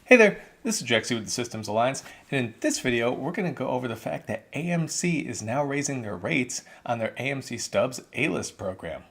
Hey there, this is Joakim with the Systems Alliance, and in this video we're going to go over the fact that AMC is now raising their rates on their AMC Stubs A-List program.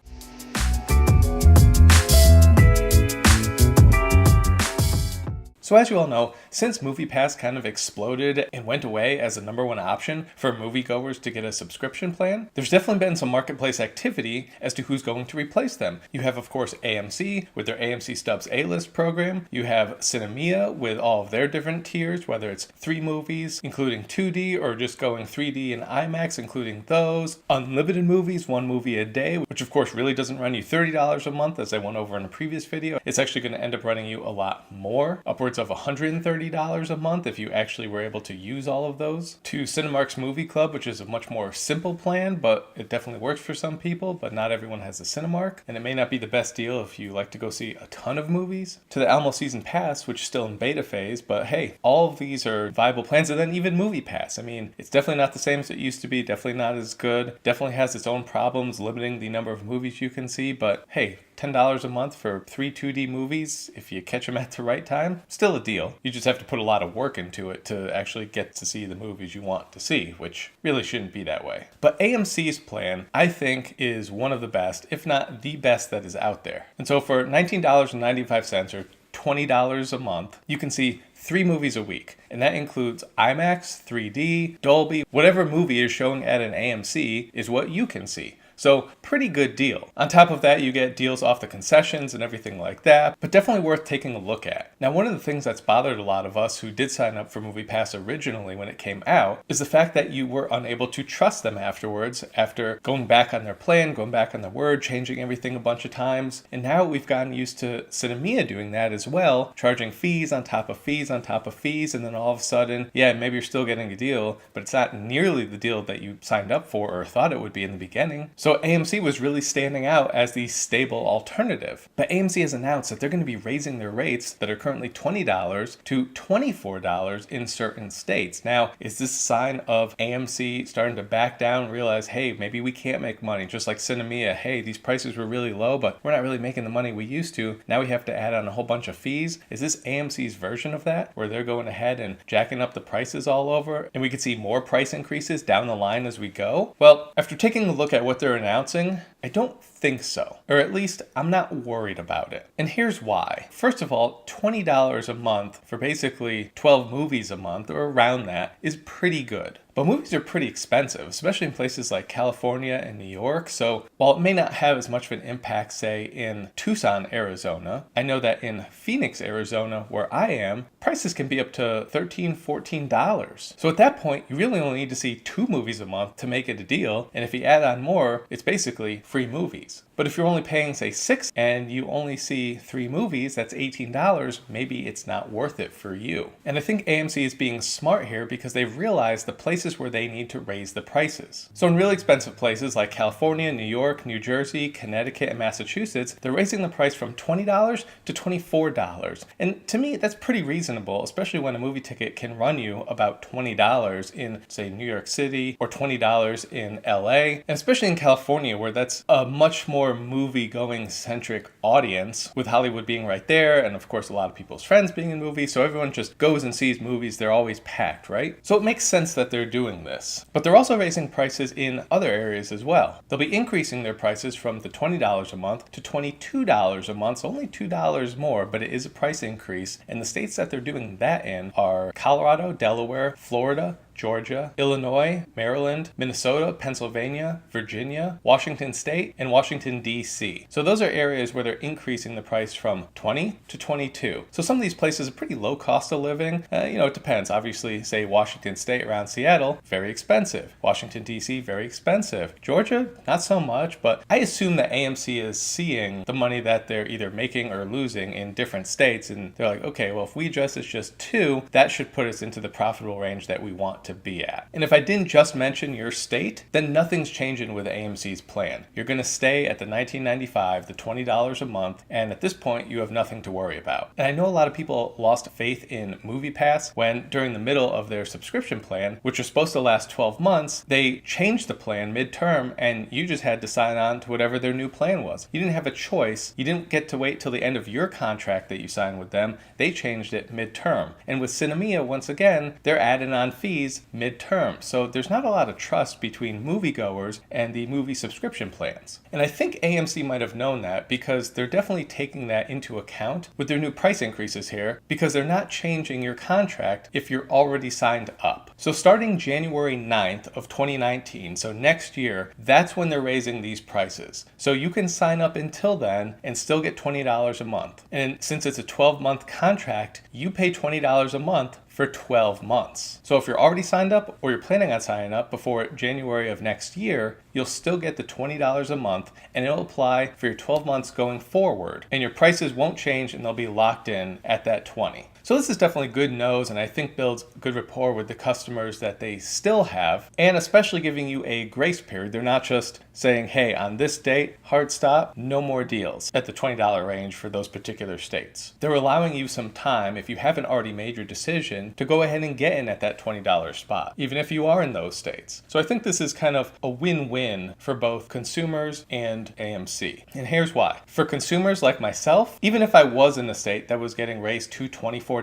So as you all know, since MoviePass kind of exploded and went away as the #1 option for moviegoers to get a subscription plan, there's definitely been some marketplace activity as to who's going to replace them. You have, of course, AMC with their AMC Stubs A-List program. You have Sinemia with all of their different tiers, whether it's 3 movies, including 2D, or just going 3D and IMAX, including those. Unlimited movies, 1 movie a day, which of course really doesn't run you $30 a month, as I went over in a previous video. It's actually going to end up running you a lot more, upwards of $130 a month if you actually were able to use all of those. To Cinemark's Movie Club, which is a much more simple plan, but it definitely works for some people, but not everyone has a Cinemark, and it may not be the best deal if you like to go see a ton of movies. To the Alamo Season Pass, which is still in beta phase, but hey, all of these are viable plans, and then even MoviePass. I mean, it's definitely not the same as it used to be, definitely not as good, definitely has its own problems limiting the number of movies you can see, but hey, $10 a month for 3 2D movies, if you catch them at the right time, still a deal. You just have to put a lot of work into it to actually get to see the movies you want to see, which really shouldn't be that way. But AMC's plan, I think, is one of the best, if not the best that is out there. And so for $19.95 or $20 a month, you can see 3 movies a week, and that includes IMAX, 3D, Dolby, whatever movie is showing at an AMC is what you can see. So pretty good deal. On top of that, you get deals off the concessions and everything like that, but definitely worth taking a look at. Now, one of the things that's bothered a lot of us who did sign up for MoviePass originally when it came out is the fact that you were unable to trust them afterwards, after going back on their plan, going back on their word, changing everything a bunch of times. And now we've gotten used to Sinemia doing that as well, charging fees on top of fees on top of fees, and then all of a sudden, yeah, maybe you're still getting a deal, but it's not nearly the deal that you signed up for or thought it would be in the beginning. So AMC was really standing out as the stable alternative. But AMC has announced that they're going to be raising their rates that are currently $20 to $24 in certain states. Now, is this a sign of AMC starting to back down and realize, hey, maybe we can't make money? Just like Sinemia, hey, these prices were really low, but we're not really making the money we used to. Now we have to add on a whole bunch of fees. Is this AMC's version of that, where they're going ahead and jacking up the prices all over, and we could see more price increases down the line as we go? Well, after taking a look at what they're announcing, I don't think so. Or at least I'm not worried about it. And here's why. First of all, $20 a month for basically 12 movies a month or around that is pretty good. But movies are pretty expensive, especially in places like California and New York. So while it may not have as much of an impact, say, in Tucson, Arizona, I know that in Phoenix, Arizona, where I am, prices can be up to $13, $14. So at that point, you really only need to see 2 movies a month to make it a deal. And if you add on more, it's basically free movies. But if you're only paying, say, $6 and you only see 3 movies, that's $18, maybe it's not worth it for you. And I think AMC is being smart here because they've realized the places where they need to raise the prices. So in really expensive places like California, New York, New Jersey, Connecticut, and Massachusetts, they're raising the price from $20 to $24. And to me, that's pretty reasonable, especially when a movie ticket can run you about $20 in, say, New York City or $20 in LA, and especially in California, where that's a much more movie-going centric audience, with Hollywood being right there, and of course a lot of people's friends being in movies, so everyone just goes and sees movies. They're always packed, right? So it makes sense that they're doing this. But they're also raising prices in other areas as well. They'll be increasing their prices from the $20 a month to $22 a month, so only $2 more, but it is a price increase. And the states that they're doing that in are Colorado, Delaware, Florida, Georgia, Illinois, Maryland, Minnesota, Pennsylvania, Virginia, Washington State, and Washington, D.C. So those are areas where they're increasing the price from $20 to $22. So some of these places are pretty low cost of living. It depends. Obviously, say Washington State around Seattle, very expensive. Washington, D.C., very expensive. Georgia, not so much, but I assume that AMC is seeing the money that they're either making or losing in different states, and they're like, okay, well, if we adjust this just 2, that should put us into the profitable range that we want to be at. And if I didn't just mention your state, then nothing's changing with AMC's plan. You're going to stay at the $19.95, the $20 a month, and at this point you have nothing to worry about. And I know a lot of people lost faith in MoviePass when during the middle of their subscription plan, which was supposed to last 12 months, they changed the plan midterm and you just had to sign on to whatever their new plan was. You didn't have a choice. You didn't get to wait till the end of your contract that you signed with them. They changed it midterm. And with Sinemia, once again, they're adding on fees midterm. So there's not a lot of trust between moviegoers and the movie subscription plans. And I think AMC might have known that because they're definitely taking that into account with their new price increases here, because they're not changing your contract if you're already signed up. So starting January 9th of 2019, so next year, that's when they're raising these prices. So you can sign up until then and still get $20 a month. And since it's a 12-month contract, you pay $20 a month for 12 months. So if you're already signed up or you're planning on signing up before January of next year, you'll still get the $20 a month and it'll apply for your 12 months going forward. And your prices won't change and they'll be locked in at that $20. So this is definitely good nose and I think builds good rapport with the customers that they still have, and especially giving you a grace period. They're not just saying, hey, on this date, hard stop, no more deals at the $20 range for those particular states. They're allowing you some time, if you haven't already made your decision, to go ahead and get in at that $20 spot, even if you are in those states. So I think this is kind of a win-win for both consumers and AMC. And here's why. For consumers like myself, even if I was in a state that was getting raised to $24,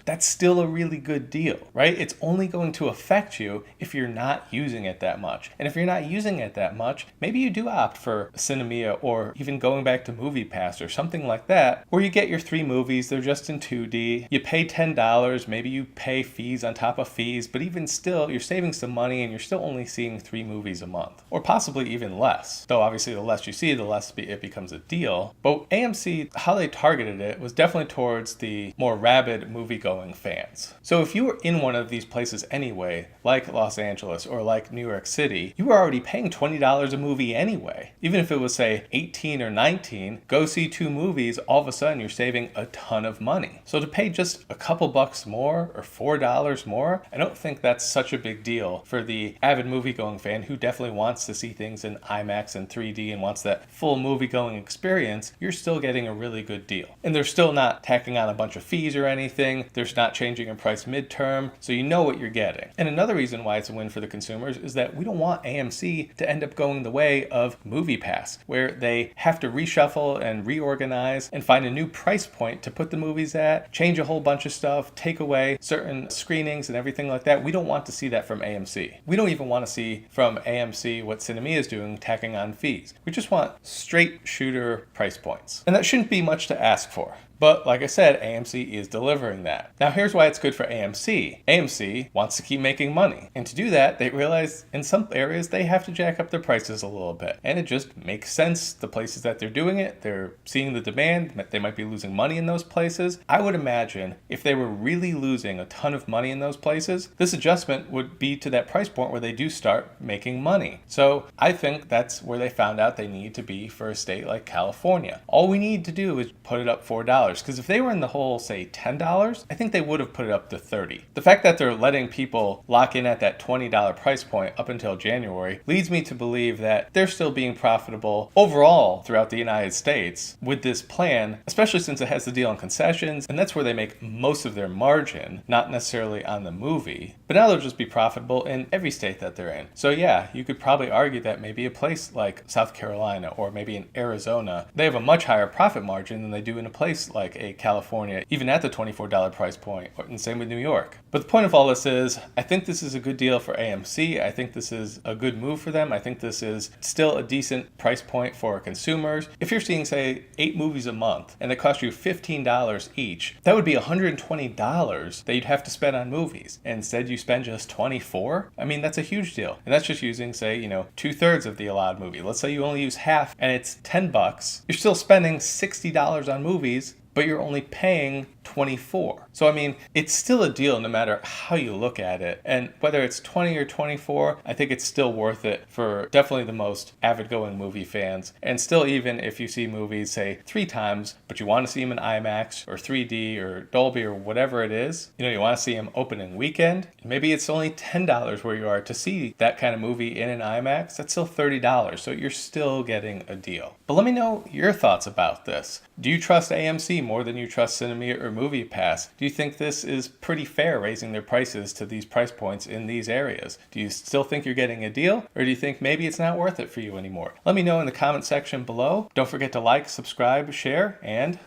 that's still a really good deal, right? It's only going to affect you if you're not using it that much. And if you're not using it that much, maybe you do opt for Sinemia or even going back to MoviePass or something like that, where you get your 3 movies, they're just in 2D, you pay $10, maybe you pay fees on top of fees, but even still, you're saving some money and you're still only seeing 3 movies a month, or possibly even less. Though obviously the less you see, the less it becomes a deal. But AMC, how they targeted it was definitely towards the more rabid movie-going fans. So if you were in one of these places anyway, like Los Angeles or like New York City, you were already paying $20 a movie anyway. Even if it was, say, 18 or 19, go see 2 movies, all of a sudden you're saving a ton of money. So to pay just a couple bucks more or $4 more, I don't think that's such a big deal for the avid movie-going fan who definitely wants to see things in IMAX and 3D and wants that full movie-going experience. You're still getting a really good deal. And they're still not tacking on a bunch of fees or anything. There's not changing in price midterm, so you know what you're getting. And another reason why it's a win for the consumers is that we don't want AMC to end up going the way of MoviePass, where they have to reshuffle and reorganize and find a new price point to put the movies at, change a whole bunch of stuff, take away certain screenings and everything like that. We don't want to see that from AMC. We don't even want to see from AMC what Sinemia is doing, tacking on fees. We just want straight shooter price points. And that shouldn't be much to ask for. But like I said, AMC is delivering that. Now here's why it's good for AMC. AMC wants to keep making money. And to do that, they realize in some areas they have to jack up their prices a little bit. And it just makes sense. The places that they're doing it, they're seeing the demand. They might be losing money in those places. I would imagine if they were really losing a ton of money in those places, this adjustment would be to that price point where they do start making money. So I think that's where they found out they need to be for a state like California. All we need to do is put it up $4. Because if they were in the hole, say, $10, I think they would have put it up to $30. The fact that they're letting people lock in at that $20 price point up until January leads me to believe that they're still being profitable overall throughout the United States with this plan, especially since it has the deal on concessions, and that's where they make most of their margin, not necessarily on the movie. But now they'll just be profitable in every state that they're in. So yeah, you could probably argue that maybe a place like South Carolina or maybe in Arizona, they have a much higher profit margin than they do in a place like a California, even at the $24 price point, and same with New York. But the point of all this is, I think this is a good deal for AMC. I think this is a good move for them. I think this is still a decent price point for consumers. If you're seeing, say, 8 movies a month, and they cost you $15 each, that would be $120 that you'd have to spend on movies. And instead you spend just $24? I mean, that's a huge deal. And that's just using, say, 2/3 of the allowed movie. Let's say you only use half and it's $10. You're still spending $60 on movies, but but you're only paying $24. So I mean, it's still a deal no matter how you look at it. And whether it's 20 or 24, I think it's still worth it for definitely the most avid going movie fans. And still, even if you see movies, say 3 times, but you want to see them in IMAX or 3D or Dolby or whatever it is, you want to see them opening weekend, maybe it's only $10 where you are to see that kind of movie in an IMAX, that's still $30. So you're still getting a deal. But let me know your thoughts about this. Do you trust AMC more than you trust Sinemia or MoviePass? Do you think this is pretty fair, raising their prices to these price points in these areas? Do you still think you're getting a deal, or do you think maybe it's not worth it for you anymore? Let me know in the comment section below. Don't forget to like, subscribe, share, and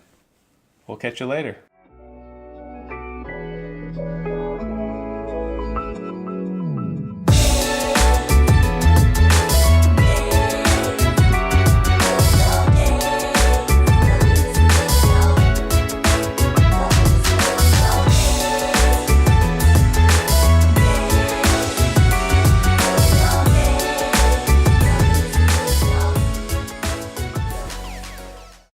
we'll catch you later.